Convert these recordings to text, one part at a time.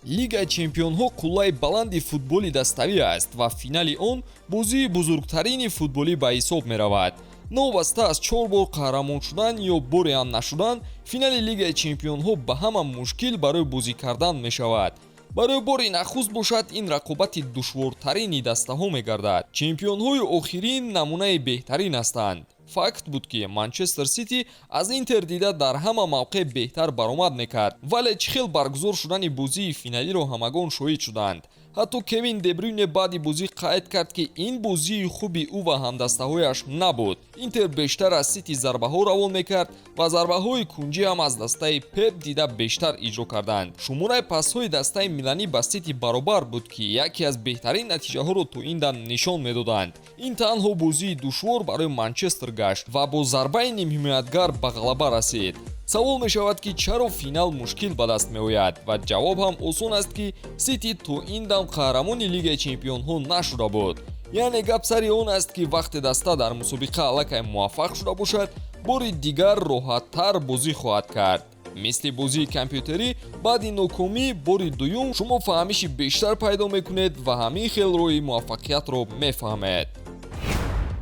Лигаи чемпионҳо қуллаи баланди футболи даставӣ аст ва финали он бозии бузургтарини футболӣ ба ҳисоб меравад. Новаста аз 4 бор қаҳрамон шудан ё боре ҳам нашудан, финали Лигаи чемпионҳо ба ҳама мушкил барои бозӣ кардан мешавад. барои бори нахуст бошад ин рақобати душвортарини дастаҳо мегардад. Чемпионҳои охирин намунаи беҳтарин ҳастанд. Факт буд ки Манчестер Сити аз Интер дида дар ҳама мавқеъ беҳтар баромад мекард, вале чӣ хел баргузор шудани бозии финалиро ҳамагон шоҳид шуданд. ҳатто Кевин Де Брюйне баъди бозӣ қайд кард ки ин бозии хуби ӯ ва ҳамдастаҳояш набуд. Интер бештар аз Сити зарбаҳо равон мекард ва зарбаҳои кунҷӣ ҳам аз дастаи Пеп дида бештар иҷро карданд. шумораи пасҳои дастаи Миланӣ ба Сити баробар буд ки яке аз беҳтарин натиҷаҳоро то ин дам нишон медоданд. Ин танҳо бозии душвор барои Манчестер гашт ва бо зарбаи нимҳимоятгар ба ғалаба расид. савол мешавад ки чаро финал мушкил ба даст меояд ва ҷавоб ҳам осон аст ки Сити то ин дам қаҳрамони Лигаи чемпионҳо нашуда буд. яъне гап сари он аст ки вақте даста дар мусобиқа аллакай муваффақ шуда бошад, бори дигар роҳаттар бозӣ хоҳад кард. мисли бозии компютерӣ баъди нокомӣ бори дуюм шумо фаҳмиши бештар пайдо мекунед ва ҳамин хел роҳи муваффақиятро мефаҳмед.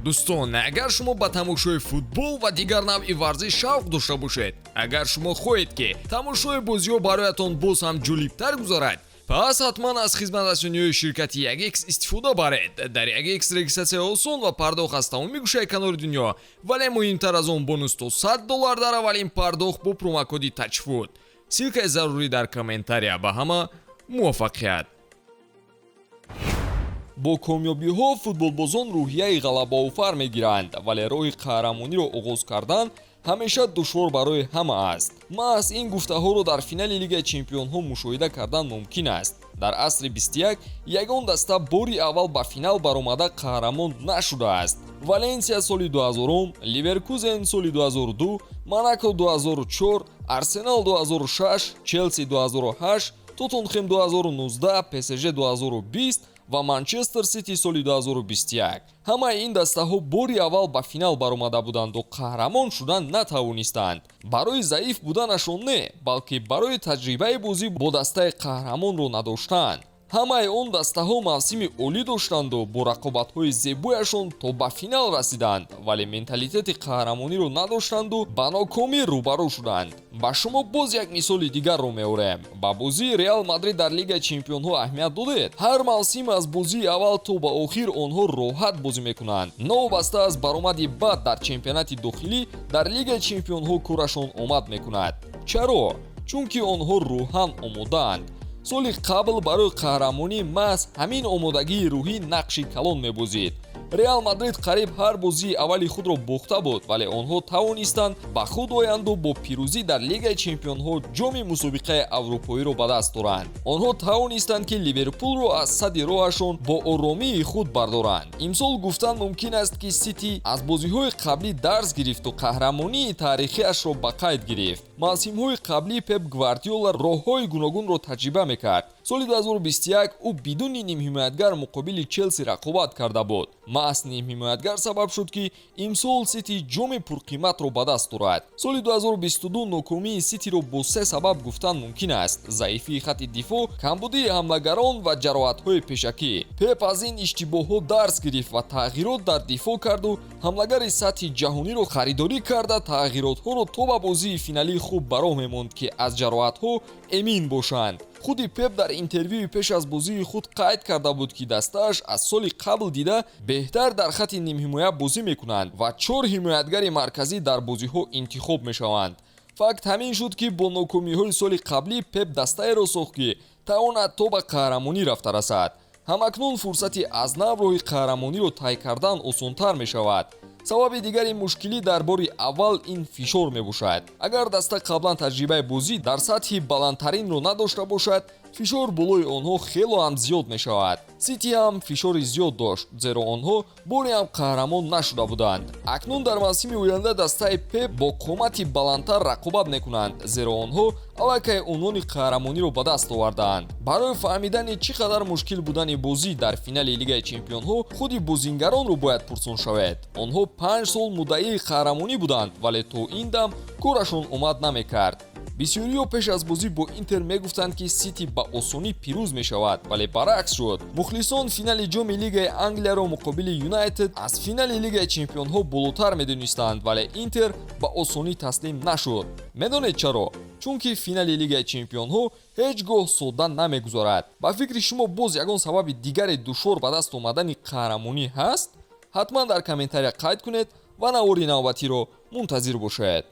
дӯстон, агар шумо ба тамошои футбол ва дигар навъи варзиш шавқ дошта бошед, агар шумо хоҳед ки тамошои бозиҳо бароятон боз ҳам ҷолибтар гузарад, пас ҳатман аз хизматрасониҳои ширкати 1x истифода баред. дар 1x регистратсия осон ва пардохт аз тамоми гӯшаи канори дунё, вале муҳимтар аз он бонус то $100 дар аввалин пардохт бо промокоди таҷфут. силкаи зарурӣ дар комментария. ба ҳама муваффақият. бо комёбиҳо футболбозон рӯҳияи ғалабаовар мегиранд, вале роҳи қаҳрамониро оғоз кардан ҳамеша душвор барои ҳама аст. маҳз ин гуфтаҳоро дар финали Лигаи чемпионҳо мушоҳида кардан мумкин аст. дар асри 21 ягон даста бори аввал ба финал баромада қаҳрамон нашудааст. Валенсия соли 2000, Ливеркузен соли 2002, Монако 2004, Арсенал 2006, Челси 2008, Тоттенхэм 2019, ПСЖ 2020 ва Манчестер Сити соли 2021. ҳамаи ин дастаҳо бори аввал ба финал баромада буданду қаҳрамон шудан натавонистанд. барои заиф буданашон не, балки барои таҷрибаи бозӣ бо дастаи қаҳрамонро надоштанд. ҳамаи он дастаҳо мавсими олӣ доштанду бо рақобатҳои зебояшон то ба финал расиданд, вале менталитети қаҳрамониро надоштанду ба нокомӣ рӯбарӯ шуданд. ба шумо боз як мисоли дигарро меорем. ба бозии Реал Мадрид дар Лигаи чемпионҳо аҳамият додед? ҳар мавсим аз бозии аввал то ба охир онҳо роҳат бозӣ мекунанд. новаста аз баромади бад дар чемпионати дохилӣ, дар Лигаи чемпионҳо корашон омад мекунад. чаро? чунки онҳо рӯҳан омодаанд. соли қабл барои қаҳрамонӣ маҳз ҳамин омодагии рӯҳӣ нақши калон мебозид. Реал Мадрид қариб ҳар бозии аввали худро бохта буд, вале онҳо тавонистанд ба худ оянду бо пирӯзӣ дар Лигаи чемпионҳо ҷоми мусобиқаи аврупоиро ба даст оранд. онҳо тавонистанд ки Ливерпулро аз садди роҳашон бо оромии худ бардоранд. имсол гуфтан мумкин аст ки Сити аз бозиҳои қаблӣ дарс гирифту қаҳрамонии таърихиашро ба қайд гирифт. мавсимҳои қаблӣ Пеп Гвардиола роҳҳои гуногунро таҷриба мекард. соли 2021 ӯ бидуни нимҳимоятгар муқобили Челси рақобат карда буд. маҳз нимҳимоятгар сабаб шуд ки имсол Сити ҷоми пурқиматро ба даст орад. соли 2022 нокомии Ситиро бо се сабаб гуфтан мумкин аст: заифии хатти дифоъ, камбудии ҳамлагарон ва ҷароҳатҳои пешакӣ. Пеп аз ин иштибоҳҳо дарс гирифт ва тағйирот дар дифоъ карду ҳамлагари сатҳи ҷаҳониро харидорӣ карда тағйиротҳоро то ба бозии финалӣ хуб бароҳ мемонд ки аз ҷароҳатҳо эмин бошанд. худи Пеп дар интервюи пеш аз бозии худ қайд карда буд ки дастааш аз соли қабл дида беҳтар дар хатти нимҳимоя бозӣ мекунанд ва 4 ҳимоятгари марказӣ дар бозиҳо интихоб мешаванд. факт ҳамин шуд ки бо нокомиҳои соли қаблӣ Пеп дастаеро сохт ки тавонад то ба қаҳрамонӣ рафта расад. ҳамакнун фурсати аз нав роҳи қаҳрамониро тай кардан осонтар мешавад. сабаби дигари мушкилӣ дар бори аввал ин фишор мебошад. агар даста қаблан таҷрибаи бозӣ дар сатҳи баландтаринро надошта бошад, фишор болои онҳо хело ҳам зиёд мешавад. Сити ҳам фишори зиёд дошт, зеро онҳо боре ҳам қаҳрамон нашуда буданд. акнун дар мавсими оянда дастаи Пеп бо қомати баландтар рақобат мекунанд, зеро онҳо аллакай унвони қаҳрамониро ба даст овардаанд. барои фаҳмидани чӣ қадар мушкил будани бозӣ дар финали Лигаи чемпионҳо худи бозингаронро бояд пурсон шавед. онҳо 5 сол муддаии қаҳрамонӣ буданд, вале то ин дам корашон омад намекард. бисёриҳо пеш аз бозӣ бо Интер мегуфтанд ки Сити ба осонӣ пирӯз мешавад, вале баръакс шуд. Мухлисон финали ҷоми Лигаи Англияро муқобили Юнайтед аз финали Лигаи Чемпионҳо болотар медонистанд, вале Интер ба осонӣ таслим нашуд. Медонед чаро? Чунки финали Лигаи Чемпионҳо ҳеҷ гоҳ содда намегузорад. Ба фикри шумо боз ягон сабаби дигаре душвор ба даст омадани қаҳрамонӣ ҳаст? ҳатман дар комментария қайд кунед ва навори навбатиро мунтазир бошед.